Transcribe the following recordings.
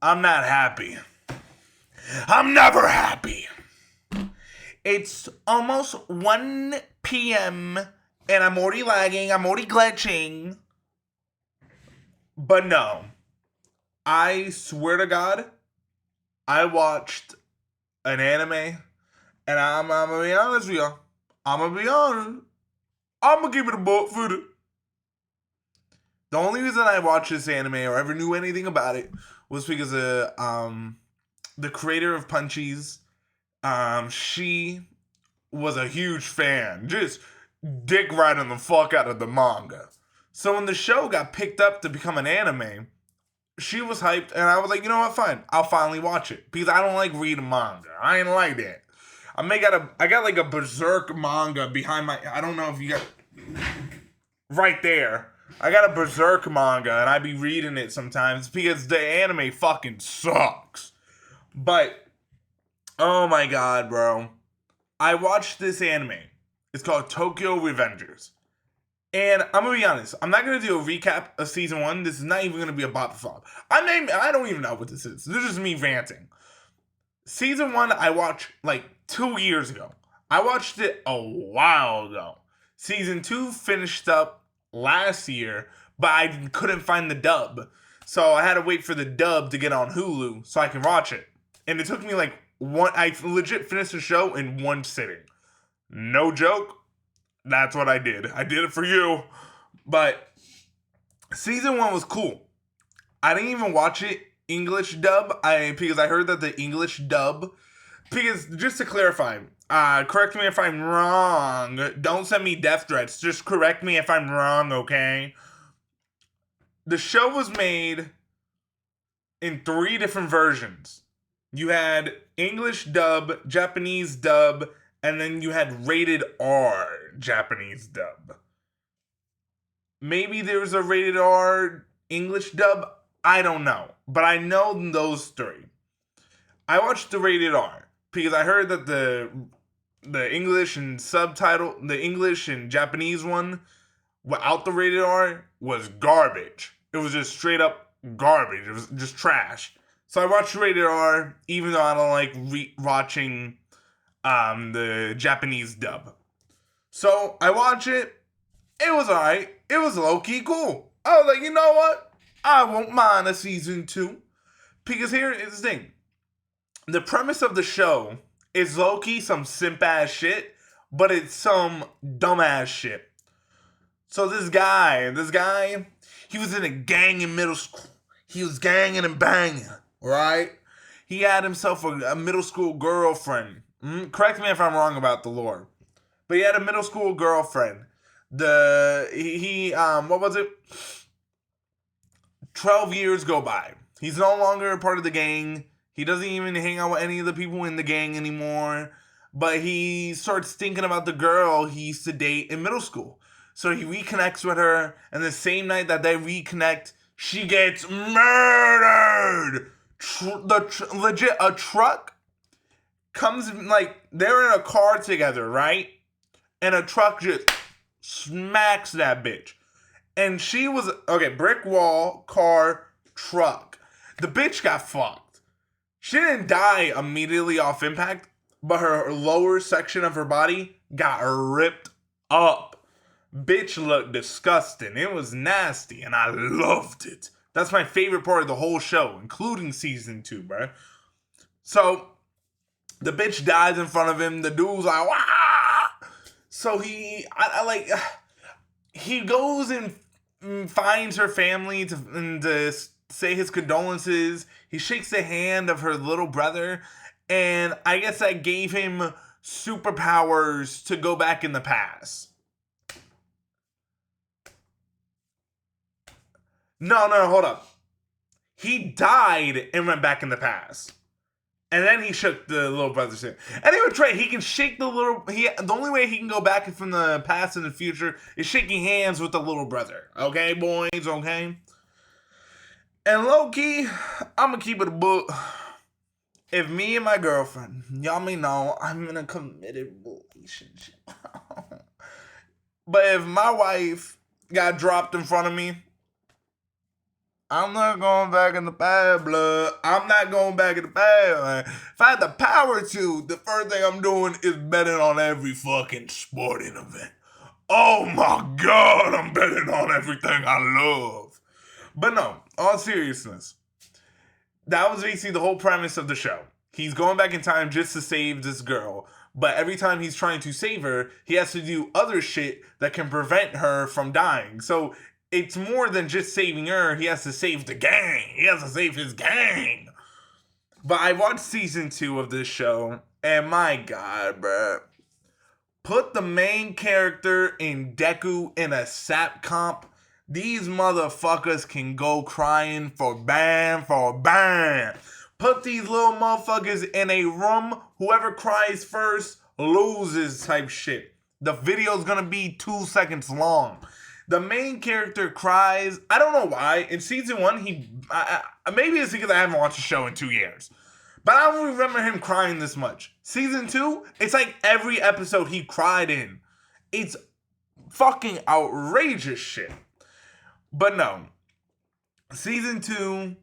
I'm not happy. I'm never happy. It's almost 1 p.m. and I'm already lagging. I'm already glitching. But no. I swear to God, I watched an anime and I'm gonna be honest with you. I'm gonna be honest. I'm gonna give it a butt for it. The only reason I watched this anime or ever knew anything about it was because of the creator of Punchies. She was a huge fan, just dick riding the fuck out of the manga. So when the show got picked up to become an anime, she was hyped, and I was like, you know what, fine, I'll finally watch it because I don't like reading manga. I ain't like that. I got like a Berserk manga behind my. I don't know if you got right there. I got a Berserk manga, and I be reading it sometimes because the anime fucking sucks. But oh my god, bro. I watched this anime. It's called Tokyo Revengers. And I'm gonna be honest, I'm not gonna do a recap of season one. This is not even gonna be a bop flop. I don't even know what this is. This is just me ranting. Season one I watched like 2 years ago. I watched it a while ago. Season two finished up last year, but I couldn't find the dub. So I had to wait for the dub to get on Hulu so I can watch it. And it took me like I legit finished the show in one sitting. No joke. That's what I did. I did it for you. But season one was cool. I didn't even watch it English dub. Because I heard that the English dub. Because just to clarify, correct me if I'm wrong. Don't send me death threats. Just correct me if I'm wrong, okay? The show was made in 3 different versions. You had English dub, Japanese dub, and then you had rated R Japanese dub. Maybe there was a rated R English dub. I don't know. But I know those 3. I watched the rated R because I heard that the English and the English and Japanese one without the rated R was garbage. It was just straight up garbage. It was just trash. So I watched rated R even though I don't like watching the Japanese dub. So I watch it. It was alright. It was low-key cool. I was like, you know what? I won't mind a season 2. Because here is the thing. The premise of the show is low-key some simp-ass shit, but it's some dumb-ass shit. So this guy, he was in a gang in middle school. He was ganging and banging, right? He had himself a middle school girlfriend. Correct me if I'm wrong about the lore. But he had a middle school girlfriend. What was it? 12 years go by. He's no longer a part of the gang. He doesn't even hang out with any of the people in the gang anymore. But he starts thinking about the girl he used to date in middle school. So he reconnects with her, and the same night that they reconnect, she gets murdered. Legit, a truck comes, like, they're in a car together, right? And a truck just smacks that bitch. And she was, okay, brick wall, car, truck. The bitch got fucked. She didn't die immediately off impact, but her lower section of her body got ripped up. Bitch looked disgusting. It was nasty, and I loved it. That's my favorite part of the whole show, including season 2, bro. So, the bitch dies in front of him. The dude's like, wah! So he goes and finds her family to say his condolences. He shakes the hand of her little brother, and I guess that gave him superpowers to go back in the past. No, hold up. He died and went back in the past. And then he shook the little brother's hand. Anyway, Trey, he can shake the only way he can go back from the past and the future is shaking hands with the little brother. Okay, boys, okay? And low-key, I'm gonna keep it a book. If me and my girlfriend, y'all may know I'm in a committed relationship. But if my wife got dropped in front of me, I'm not going back in the past, blood. I'm not going back in the past, man. If I had the power to, the first thing I'm doing is betting on every fucking sporting event. Oh my god, I'm betting on everything I love. But no, all seriousness, that was basically the whole premise of the show. He's going back in time just to save this girl. But every time he's trying to save her, he has to do other shit that can prevent her from dying. So it's more than just saving her. He has to save the gang. He has to save his gang. But I watched season 2 of this show, and my god, bruh. Put the main character in Deku in a sap comp. These motherfuckers can go crying for bam. Put these little motherfuckers in a room. Whoever cries first loses type shit. The video's gonna be 2 seconds long. The main character cries. I don't know why. In season 1, maybe it's because I haven't watched the show in 2 years. But I don't remember him crying this much. Season 2, it's like every episode he cried in. It's fucking outrageous shit. But no. Season 2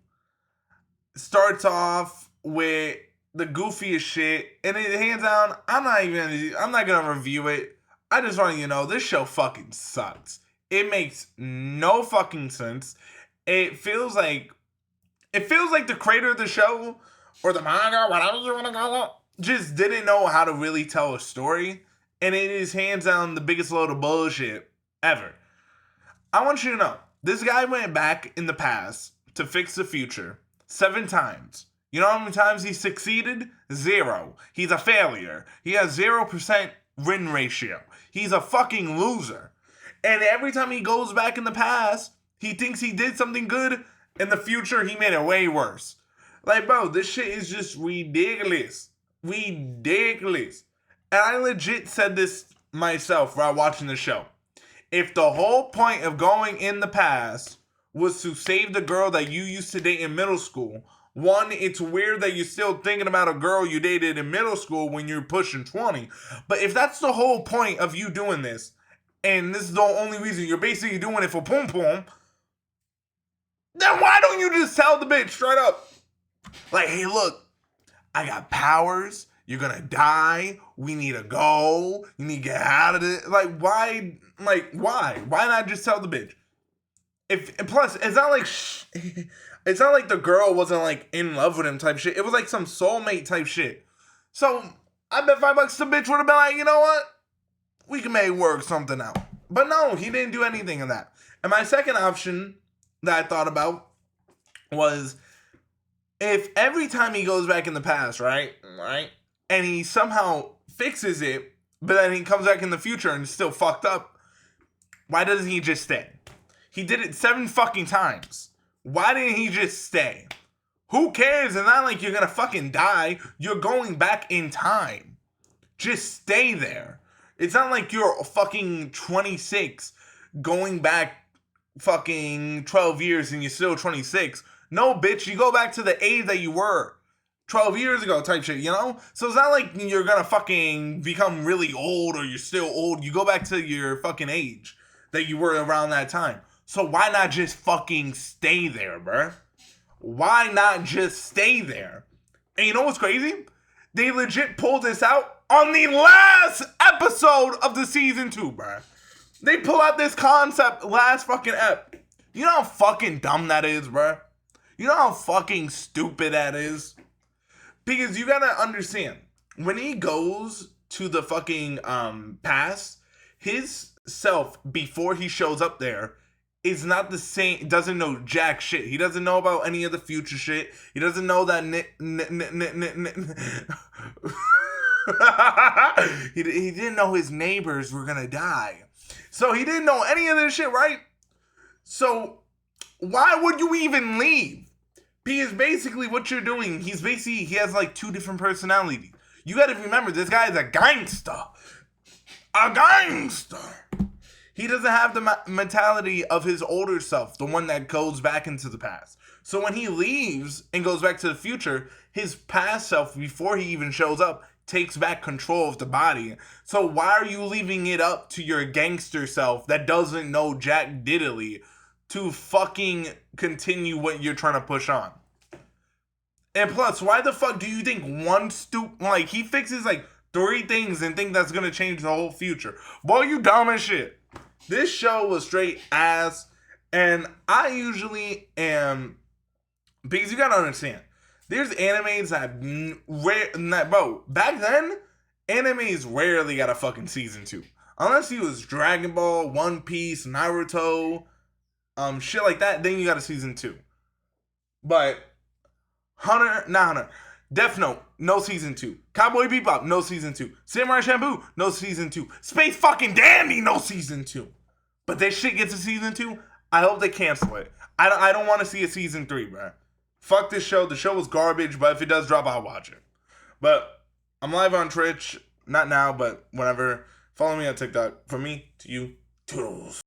starts off with the goofiest shit. And it, hands down, I'm not gonna review it. I just want you to know this show fucking sucks. It makes no fucking sense. It feels like the creator of the show, or the manga, whatever you want to call it, just didn't know how to really tell a story. And it is hands down the biggest load of bullshit ever. I want you to know, this guy went back in the past to fix the future 7 times. You know how many times he succeeded? 0. He's a failure. He has 0% win ratio. He's a fucking loser. And every time he goes back in the past, he thinks he did something good. In the future, he made it way worse. Like, bro, this shit is just ridiculous. Ridiculous. And I legit said this myself while watching the show. If the whole point of going in the past was to save the girl that you used to date in middle school, one, it's weird that you're still thinking about a girl you dated in middle school when you're pushing 20. But if that's the whole point of you doing this, and this is the only reason you're basically doing it for pom pom, then why don't you just tell the bitch straight up? Like, hey, look, I got powers. You're gonna die. We need to go. You need to get out of it. Like, why? Like, why? Why not just tell the bitch? Plus, it's not like it's not like the girl wasn't like in love with him type shit. It was like some soulmate type shit. So I bet $5 the bitch would have been like, you know what? We can make work something out. But no, he didn't do anything of that. And my second option that I thought about was, if every time he goes back in the past, right, and he somehow fixes it, but then he comes back in the future and it's still fucked up, why doesn't he just stay? He did it 7 fucking times. Why didn't he just stay? Who cares? It's not like you're gonna fucking die. You're going back in time. Just stay there. It's not like you're fucking 26 going back fucking 12 years and you're still 26. No, bitch, you go back to the age that you were 12 years ago type shit, you know? So it's not like you're gonna fucking become really old or you're still old. You go back to your fucking age that you were around that time. So why not just fucking stay there, bruh? Why not just stay there? And you know what's crazy? They legit pulled this out on the last episode of the season 2, bruh. They pull out this concept last fucking ep. You know how fucking dumb that is, bruh? You know how fucking stupid that is? Because you gotta understand, when he goes to the fucking past, his self before he shows up there is not the same. Doesn't know jack shit. He doesn't know about any of the future shit. He doesn't know that he didn't know his neighbors were gonna die. So he didn't know any of this shit, right? So why would you even leave? Because basically what you're doing, he has like 2 different personalities. You gotta remember, this guy is a gangster. A gangster. He doesn't have the mentality of his older self, the one that goes back into the past. So when he leaves and goes back to the future, his past self, before he even shows up, takes back control of the body. So why are you leaving it up to your gangster self that doesn't know jack diddly to fucking continue what you're trying to push on. And plus, why the fuck do you think he fixes like 3 things and think that's gonna change the whole future? Boy, you dumb as shit. This show was straight ass, and I usually am, because you gotta understand, there's animes bro, back then, animes rarely got a fucking season 2. Unless he was Dragon Ball, One Piece, Naruto, shit like that, then you got a season 2. But Hunter, Death Note, no season 2. Cowboy Bebop, no season 2. Samurai Champloo, no season 2. Space fucking Dandy, no season 2. But this shit gets a season 2. I hope they cancel it. I don't want to see a season 3, bro. Fuck this show. The show was garbage, but if it does drop, I'll watch it. But I'm live on Twitch, not now, but whenever. Follow me on TikTok. From me to you, toodles.